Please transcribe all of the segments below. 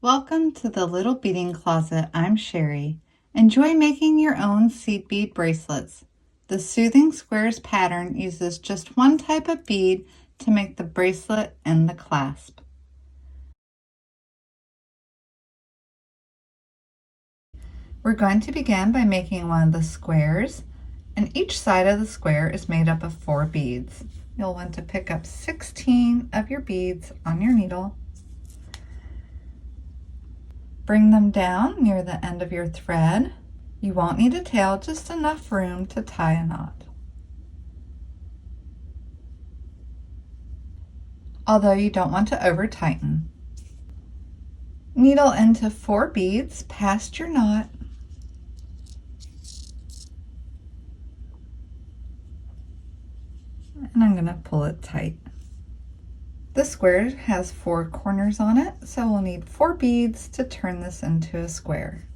Welcome to the Little Beading Closet. I'm Sherry. Enjoy making your own seed bead bracelets. The Soothing Squares pattern uses just one type of bead to make the bracelet and the clasp. We're going to begin by making one of the squares, and each side of the square is made up of 4 beads. You'll want to pick up 16 of your beads on your needle. Bring them down near the end of your thread. You won't need a tail, just enough room to tie a knot. Although you don't want to over tighten. Needle into 4 beads past your knot. And I'm going to pull it tight. The square has 4 corners on it, so we'll need 4 beads to turn this into a square.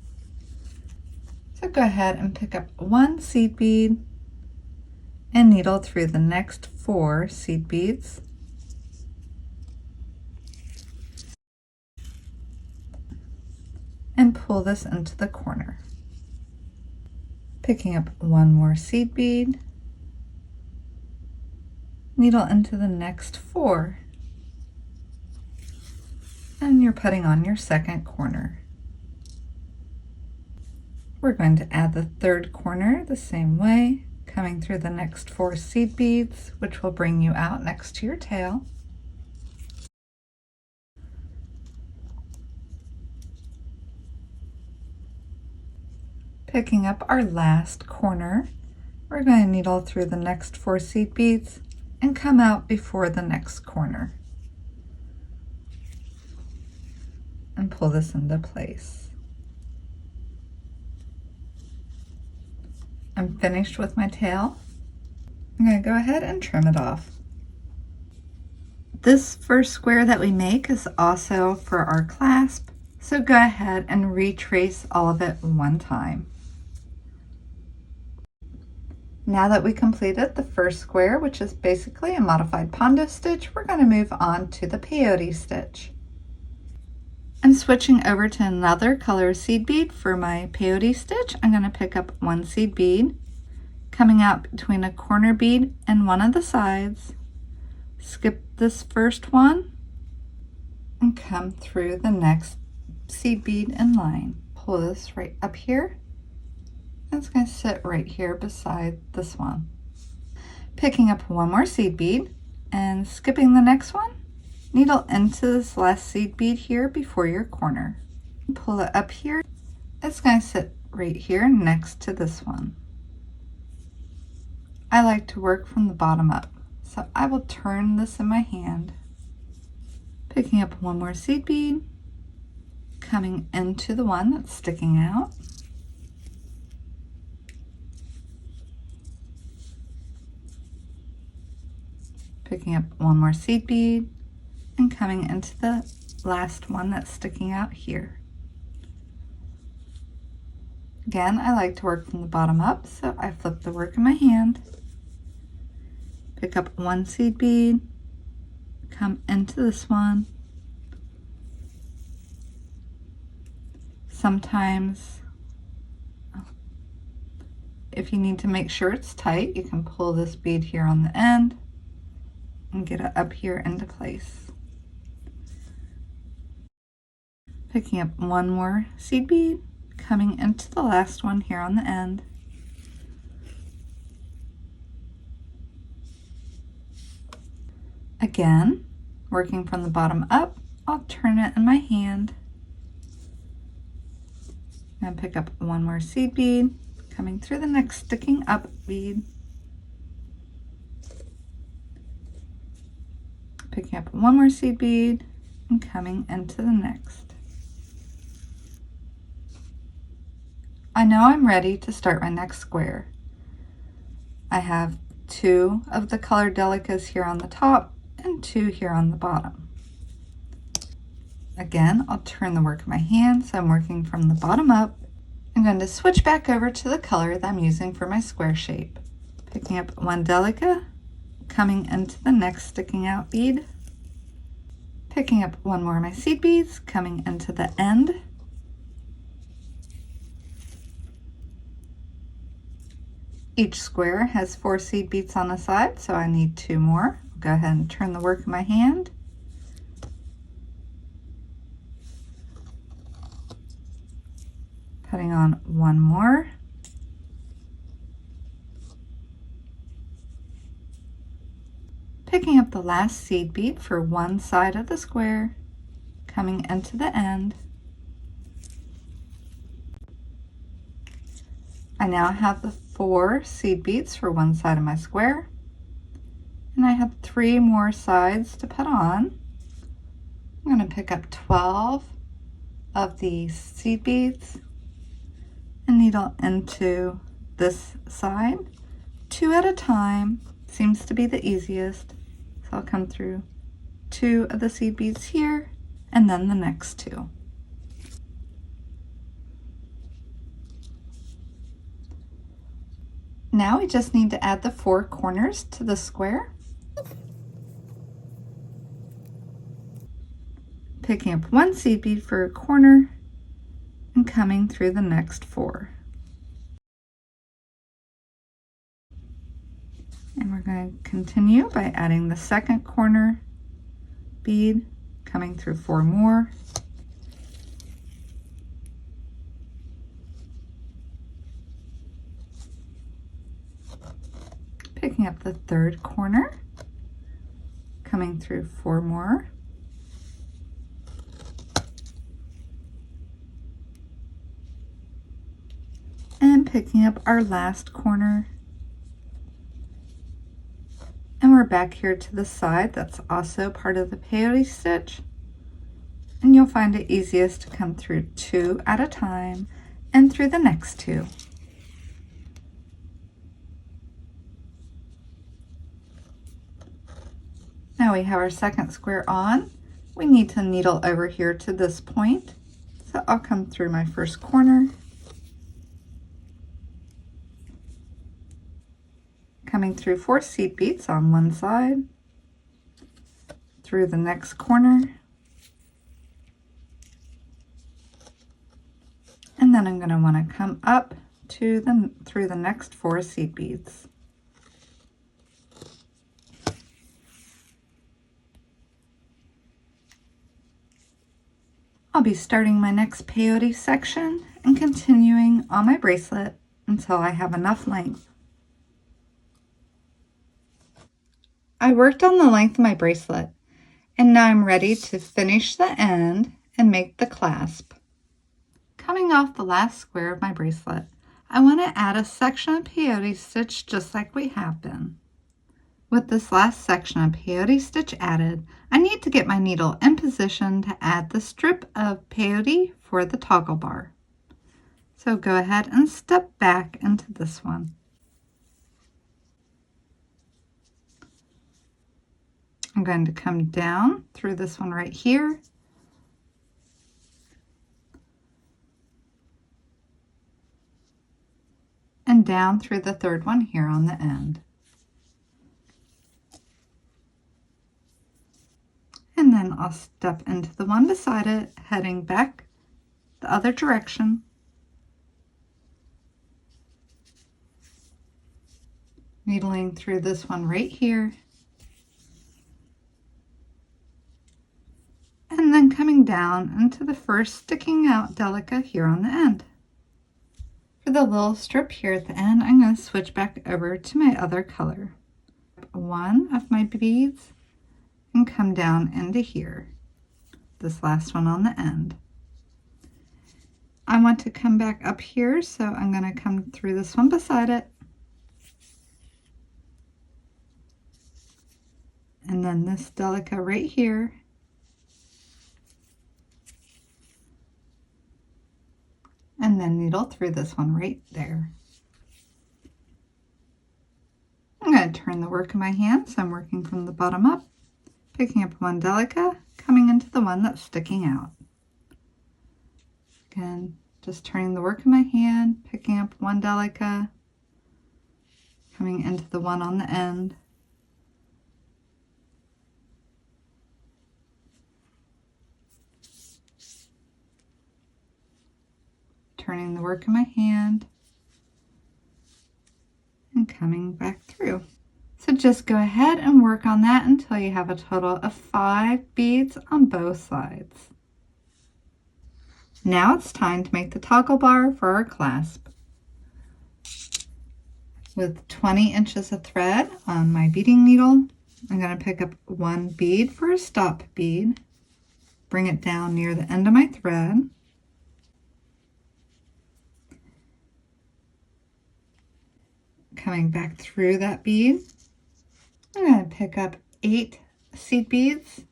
So go ahead and pick up 1 seed bead and needle through the next 4 seed beads. And pull this into the corner. Picking up 1 more seed bead, needle into the next 4. And you're putting on your second corner. We're going to add the 3rd corner the same way, coming through the next 4 seed beads, which will bring you out next to your tail. Picking up our last corner, we're going to needle through the next 4 seed beads and come out before the next corner. And pull this into place. I'm finished with my tail. I'm going to go ahead and trim it off. This first square that we make is also for our clasp, so go ahead and retrace all of it one time. Now that we completed the first square, which is basically a modified Pondo stitch, we're going to move on to the Peyote stitch. I'm switching over to another color seed bead for my Peyote stitch. I'm going to pick up 1 seed bead, coming out between a corner bead and one of the sides. Skip this first one and come through the next seed bead in line. Pull this right up here. It's going to sit right here beside this one. Picking up 1 more seed bead and skipping the next one. Needle into this last seed bead here before your corner. Pull it up here. It's going to sit right here next to this one. I like to work from the bottom up, so I will turn this in my hand. Picking up 1 more seed bead, coming into the one that's sticking out. Picking up 1 more seed bead, and coming into the last one that's sticking out here. Again, I like to work from the bottom up, so I flip the work in my hand, pick up 1 seed bead, come into this one. Sometimes, if you need to make sure it's tight, you can pull this bead here on the end and get it up here into place. Picking up 1 more seed bead, coming into the last one here on the end. Again, working from the bottom up, I'll turn it in my hand. And pick up 1 more seed bead, coming through the next sticking up bead. Picking up 1 more seed bead and coming into the next. I know I'm ready to start my next square. I have 2 of the colored DELICAs here on the top and 2 here on the bottom. Again, I'll turn the work in my hand, so I'm working from the bottom up. I'm going to switch back over to the color that I'm using for my square shape. Picking up 1 DELICA, coming into the next sticking out bead, Picking up one more of my seed beads, coming into the end. Each square has 4 seed beads on the side, so I need 2 more. I'll go ahead and turn the work of my hand. Putting on one more. Picking up the last seed bead for one side of the square, coming into the end. I now have the 4 seed beads for one side of my square, and I have 3 more sides to put on. I'm going to pick up 12 of the seed beads and needle into this side, 2 at a time. Seems to be the easiest. So I'll come through 2 of the seed beads here and then the next 2. Now we just need to add the 4 corners to the square. Picking up 1 seed bead for a corner and coming through the next 4. And we're going to continue by adding the second corner bead, coming through 4 more. Picking up the third corner, coming through 4 more. And picking up our last corner. And we're back here to the side. That's also part of the peyote stitch. And you'll find it easiest to come through 2 at a time and through the next 2. Now we have our second square on. We need to needle over here to this point. So I'll come through my first corner, coming through 4 seed beads on one side, through the next corner, and then I'm going to want to come up to through the next 4 seed beads. I'll be starting my next peyote section and continuing on my bracelet until I have enough length. I worked on the length of my bracelet, and now I'm ready to finish the end and make the clasp. Coming off the last square of my bracelet, I want to add a section of peyote stitch just like we have been. With this last section of peyote stitch added, I need to get my needle in position to add the strip of peyote for the toggle bar. So go ahead and step back into this one. I'm going to come down through this one right here. And down through the third one here on the end. And then I'll step into the one beside it, heading back the other direction. Needling through this one right here. And then coming down into the first sticking out DELICA here on the end. For the little strip here at the end, I'm going to switch back over to my other color. 1 of my beads and come down into here, this last one on the end. I want to come back up here, so I'm going to come through this one beside it. And then this DELICA right here. And then needle through this one right there. I'm going to turn the work in my hand, so I'm working from the bottom up, picking up 1 DELICA, coming into the one that's sticking out. Again, just turning the work in my hand, picking up 1 DELICA, coming into the one on the end. turning the work in my hand and coming back through. So just go ahead and work on that until you have a total of 5 beads on both sides. Now it's time to make the toggle bar for our clasp. With 20 inches of thread on my beading needle, I'm going to pick up 1 bead for a stop bead, bring it down near the end of my thread, coming back through that bead. I'm going to pick up 8 seed beads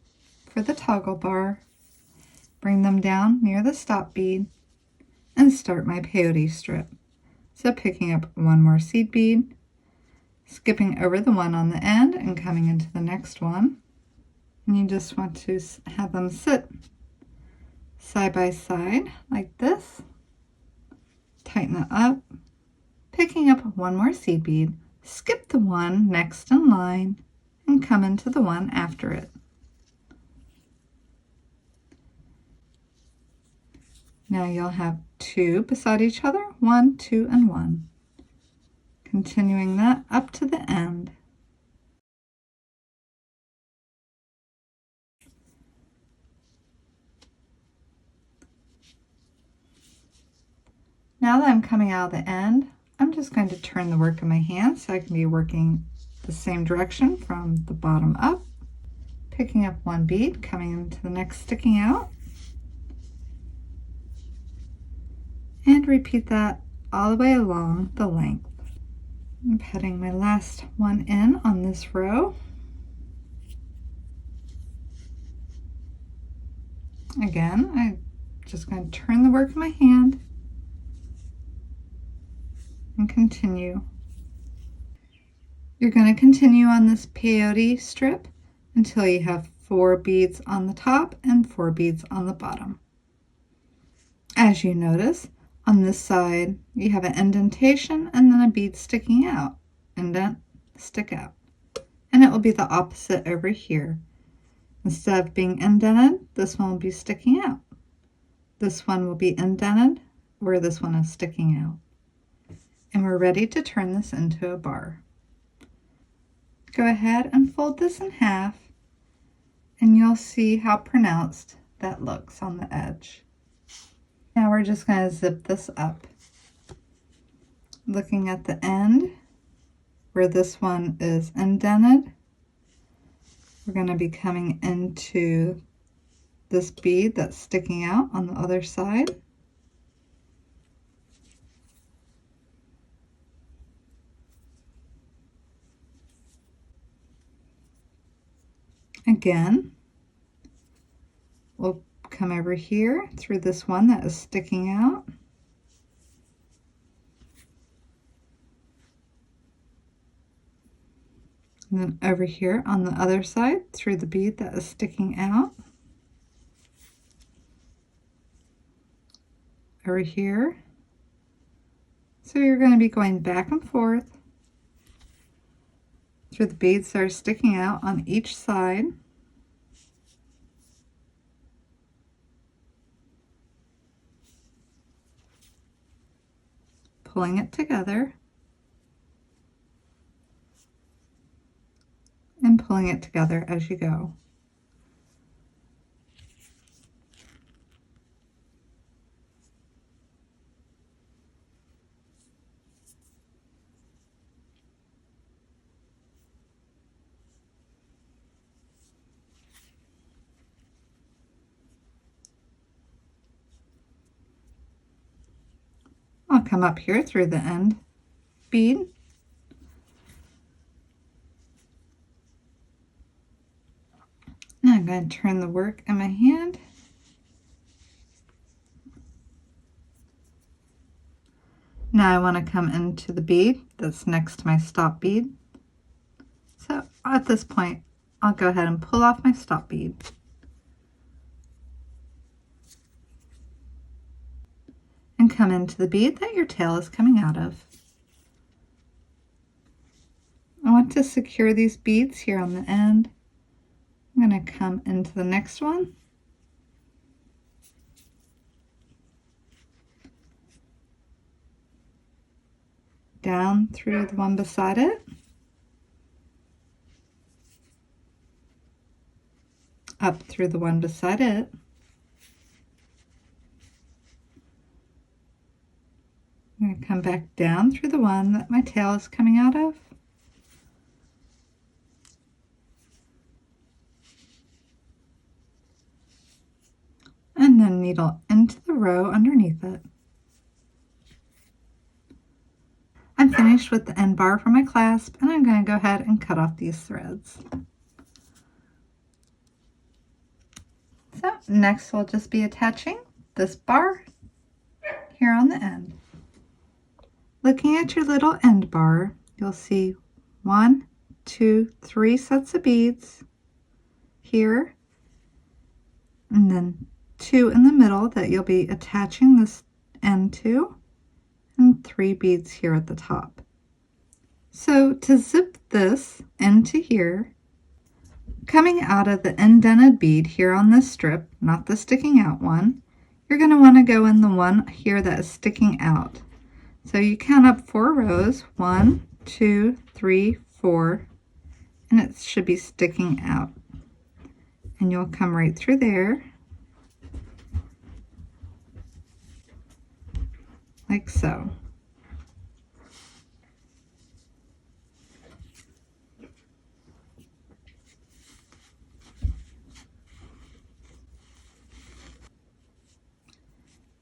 for the toggle bar, bring them down near the stop bead, and start my peyote strip. So picking up 1 more seed bead, skipping over the one on the end and coming into the next one. And you just want to have them sit side by side like this. Tighten it up, picking up 1 more seed bead, skip the one next in line, and come into the one after it. Now you'll have 2 beside each other, 1, 2, and 1. Continuing that up to the end. Now that I'm coming out of the end, I'm just going to turn the work in my hand so I can be working the same direction from the bottom up, picking up 1 bead, coming into the next sticking out, and repeat that all the way along the length. I'm putting my last one in on this row. Again, I'm just going to turn the work in my hand and continue. You're going to continue on this peyote strip until you have 4 beads on the top and 4 beads on the bottom. As you notice, on this side you have an indentation and then a bead sticking out. Indent, stick out. And it will be the opposite over here. Instead of being indented, this one will be sticking out. This one will be indented where this one is sticking out. And we're ready to turn this into a bar. Go ahead and fold this in half, and you'll see how pronounced that looks on the edge. Now we're just going to zip this up. Looking at the end where this one is indented, we're going to be coming into this bead that's sticking out on the other side. Again, we'll come over here through this one that is sticking out. And then over here on the other side through the bead that is sticking out. Over here. So you're going to be going back and forth through the beads that are sticking out on each side. Pulling it together and pulling it together as you go. I'll come up here through the end bead. Now I'm going to turn the work in my hand. Now I want to come into the bead that's next to my stop bead. So at this point, I'll go ahead and pull off my stop bead. And come into the bead that your tail is coming out of. I want to secure these beads here on the end. I'm going to come into the next one. down through the one beside it, up through the one beside it, I'm going to come back down through the one that my tail is coming out of, and then needle into the row underneath it. I'm finished with the end bar for my clasp, and I'm going to go ahead and cut off these threads. So next we'll just be attaching this bar here on the end. Looking at your little end bar, you'll see 1, 2, 3 sets of beads here, and then 2 in the middle that you'll be attaching this end to, and 3 beads here at the top. So to zip this into here, coming out of the indented bead here on this strip, not the sticking out one, you're going to want to go in the one here that is sticking out. So you count up 4 rows, 1, 2, 3, 4, and it should be sticking out. And you'll come right through there, like so.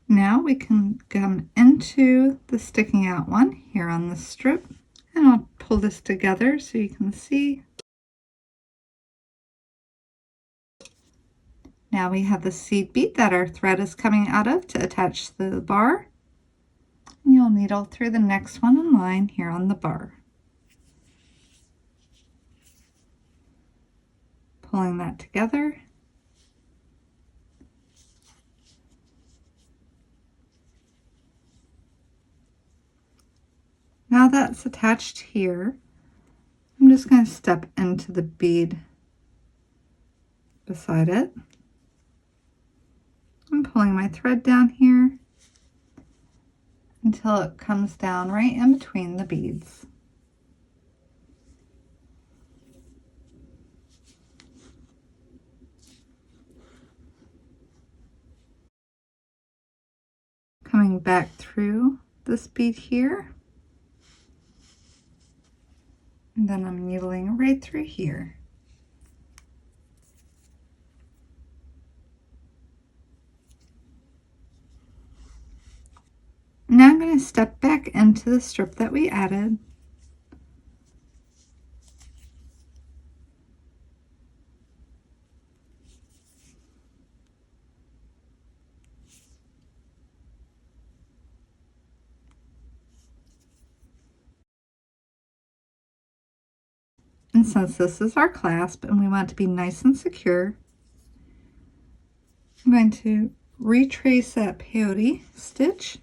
Now we can come into the sticking out one here on the strip, and I'll pull this together so you can see. Now we have the seed bead that our thread is coming out of to attach the bar. And you'll needle through the next one in line here on the bar. Pulling that together. Now that's attached here, I'm just going to step into the bead beside it. I'm pulling my thread down here until it comes down right in between the beads. Coming back through this bead here. And then I'm needling right through here. Now I'm going to step back into the strip that we added. And since this is our clasp and we want it to be nice and secure, I'm going to retrace that peyote stitch.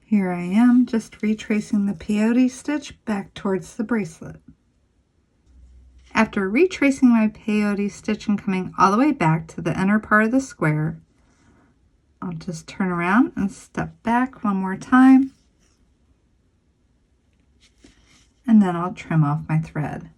Here I am, just retracing the peyote stitch back towards the bracelet. After retracing my peyote stitch and coming all the way back to the inner part of the square, I'll just turn around and step back one more time, and then I'll trim off my thread.